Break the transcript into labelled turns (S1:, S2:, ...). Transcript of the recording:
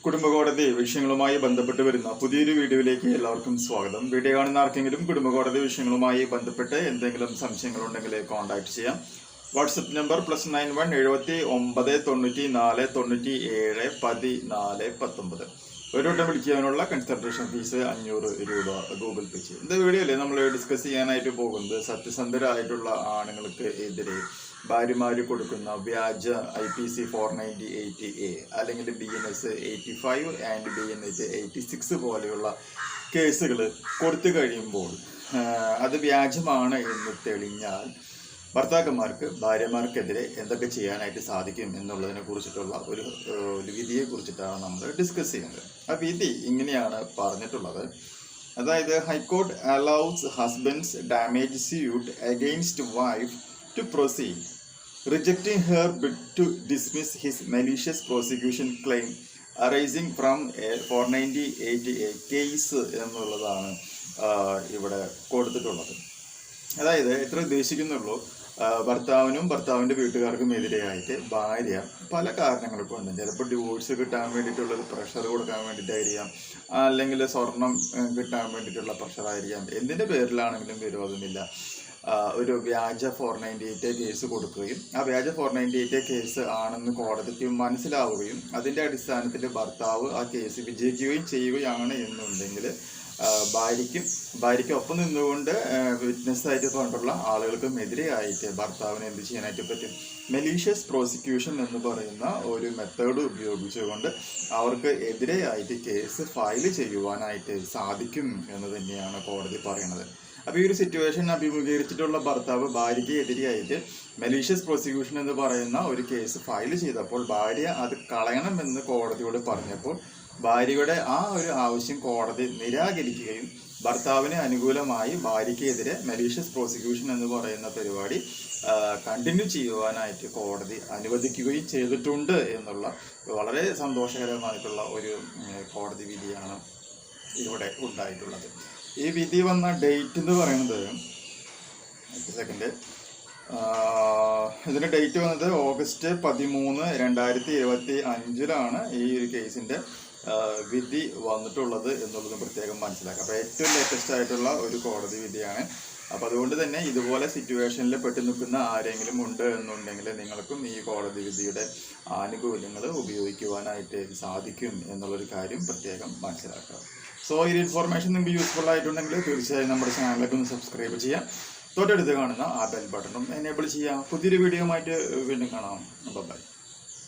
S1: കുടുംബകോടതി വിഷയങ്ങളുമായി ബന്ധപ്പെട്ട് വരുന്ന പുതിയൊരു വീഡിയോയിലേക്ക് എല്ലാവർക്കും സ്വാഗതം. വീഡിയോ കാണുന്ന ആർക്കെങ്കിലും കുടുംബകോടതി വിഷയങ്ങളുമായി ബന്ധപ്പെട്ട് എന്തെങ്കിലും സംശയങ്ങളുണ്ടെങ്കിൽ കോൺടാക്ട് ചെയ്യാം. WhatsApp number +91 79 94 97 14 19. ഒരു വട്ടം വിളിക്കാനുള്ള കൺസൾട്ടേഷൻ ഫീസ് 500 രൂപ ഗൂഗിൾ പേ ചെയ്യും. இந்த വീഡിയോയിൽ നമ്മൾ ഡിസ്കസ് ചെയ്യാനായിട്ട് പോകുന്നത് സത്യസന്ധരായിട്ടുള്ള ആണുങ്ങൾക്ക് എതിരെ ഭാര്യമാര് കൊടുക്കുന്ന വ്യാജ IPC 498A അല്ലെങ്കിൽ BNS 85 ആൻഡ് BNS 86 പോലെയുള്ള കേസുകൾ കൊടുത്തു കഴിയുമ്പോൾ അത് വ്യാജമാണ് എന്ന് തെളിഞ്ഞാൽ ഭർത്താക്കന്മാർക്ക് ഭാര്യമാർക്കെതിരെ എന്തൊക്കെ ചെയ്യാനായിട്ട് സാധിക്കും എന്നുള്ളതിനെ കുറിച്ചിട്ടുള്ള ഒരു വിധിയെ കുറിച്ചിട്ടാണ് നമ്മൾ ഡിസ്കസ് ചെയ്യുന്നത്. ആ വിധി ഇങ്ങനെയാണ് പറഞ്ഞിട്ടുള്ളത്. അതായത് high court allows husband's damage suit against wife to proceed, rejecting her bid to dismiss his malicious prosecution claim arising from a 498A case എന്നുള്ളതാണ് ഇവിടെ കൊടുത്തിട്ടുള്ളത്. അതായത് ഇത്ര ഉദ്ദേശിക്കുന്നുള്ളൂ, ഭർത്താവിനും ഭർത്താവിൻ്റെ വീട്ടുകാർക്കും എതിരെയായിട്ട് ഭാര്യ പല കാരണങ്ങൾ കൊണ്ട്, ചിലപ്പോൾ ഡിവോഴ്സ് കിട്ടാൻ വേണ്ടിയിട്ടുള്ള പ്രഷർ കൊടുക്കാൻ വേണ്ടിയിട്ടായിരിക്കാം, അല്ലെങ്കിൽ സ്വർണം കിട്ടാൻ വേണ്ടിയിട്ടുള്ള പ്രഷറായിരിക്കാം, എന്തിൻ്റെ പേരിലാണെങ്കിലും വിരോധമില്ല, ഒരു വ്യാജ 498A കേസ് കൊടുക്കുകയും ആ വ്യാജ 498A കേസ് ആണെന്ന് കോടതിക്ക് മനസ്സിലാവുകയും അതിൻ്റെ അടിസ്ഥാനത്തിൽ ഭർത്താവ് ആ കേസ് വിജയിക്കുകയും ചെയ്യുകയാണ് എന്നുണ്ടെങ്കിൽ ഭാര്യയ്ക്ക് ഒപ്പം നിന്നുകൊണ്ട് വിറ്റ്നസ്സായിട്ട് കൊണ്ടുള്ള ആളുകൾക്കും എതിരെയായിട്ട് ഭർത്താവിന് എന്ത് ചെയ്യാനായിട്ട് പറ്റും? മെലീഷ്യസ് പ്രോസിക്യൂഷൻ എന്ന് പറയുന്ന ഒരു മെത്തേഡ് ഉപയോഗിച്ചുകൊണ്ട് അവർക്ക് എതിരെയായിട്ട് കേസ് ഫയൽ ചെയ്യുവാനായിട്ട് സാധിക്കും എന്ന് തന്നെയാണ് കോടതി പറയുന്നത്. അപ്പോൾ ഈ ഒരു സിറ്റുവേഷൻ അഭിമുഖീകരിച്ചിട്ടുള്ള ഭർത്താവ് ഭാര്യയ്ക്ക് എതിരെയായിട്ട് മെലീഷ്യസ് പ്രോസിക്യൂഷൻ എന്ന് പറയുന്ന ഒരു കേസ് ഫയൽ ചെയ്തപ്പോൾ ഭാര്യ അത് കളയണമെന്ന് കോടതിയോട് പറഞ്ഞപ്പോൾ ഭാര്യയുടെ ആ ഒരു ആവശ്യം കോടതി നിരാകരിക്കുകയും ഭർത്താവിന് അനുകൂലമായി ഭാര്യയ്ക്കെതിരെ മെലീഷ്യസ് പ്രോസിക്യൂഷൻ എന്ന് പറയുന്ന പരിപാടി കണ്ടിന്യൂ ചെയ്യുവാനായിട്ട് കോടതി അനുവദിക്കുകയും ചെയ്തിട്ടുണ്ട് എന്നുള്ള വളരെ സന്തോഷകരമായിട്ടുള്ള ഒരു കോടതി വിധിയാണ് ഇവിടെ ഉണ്ടായിട്ടുള്ളത്. ഈ വിധി വന്ന ഡേറ്റ് എന്ന് പറയുന്നത് ഇതിൻ്റെ ഡേറ്റ് വന്നത് ഓഗസ്റ്റ് 13, 2025 ഈ ഒരു കേസിൻ്റെ വിധി വന്നിട്ടുള്ളത് എന്നുള്ളത് പ്രത്യേകം മനസ്സിലാക്കാം. അപ്പോൾ ഏറ്റവും ലേറ്റസ്റ്റ് ആയിട്ടുള്ള ഒരു കോടതി വിധിയാണ്. അപ്പോൾ അതുകൊണ്ട് തന്നെ ഇതുപോലെ സിറ്റുവേഷനിൽ പെട്ടു നിൽക്കുന്ന ആരെങ്കിലും ഉണ്ട് എന്നുണ്ടെങ്കിൽ നിങ്ങൾക്കും ഈ കോടതി വിധിയുടെ ആനുകൂല്യങ്ങൾ ഉപയോഗിക്കുവാനായിട്ട് സാധിക്കും എന്നുള്ളൊരു കാര്യം പ്രത്യേകം മനസ്സിലാക്കാം. സോ ഈ ഇൻഫോർമേഷൻ നിങ്ങൾക്ക് യൂസ്ഫുൾ ആയിട്ടുണ്ടെങ്കിൽ തീർച്ചയായും നമ്മുടെ ചാനലിലേക്ക് ഒന്ന് സബ്സ്ക്രൈബ് ചെയ്യാം. തൊട്ടടുത്ത് കാണുന്ന ആ ബെൽ ബട്ടണും എനേബിൾ ചെയ്യാം. പുതിയൊരു വീഡിയോ ആയിട്ട് വീണ്ടും കാണാം. ബൈ.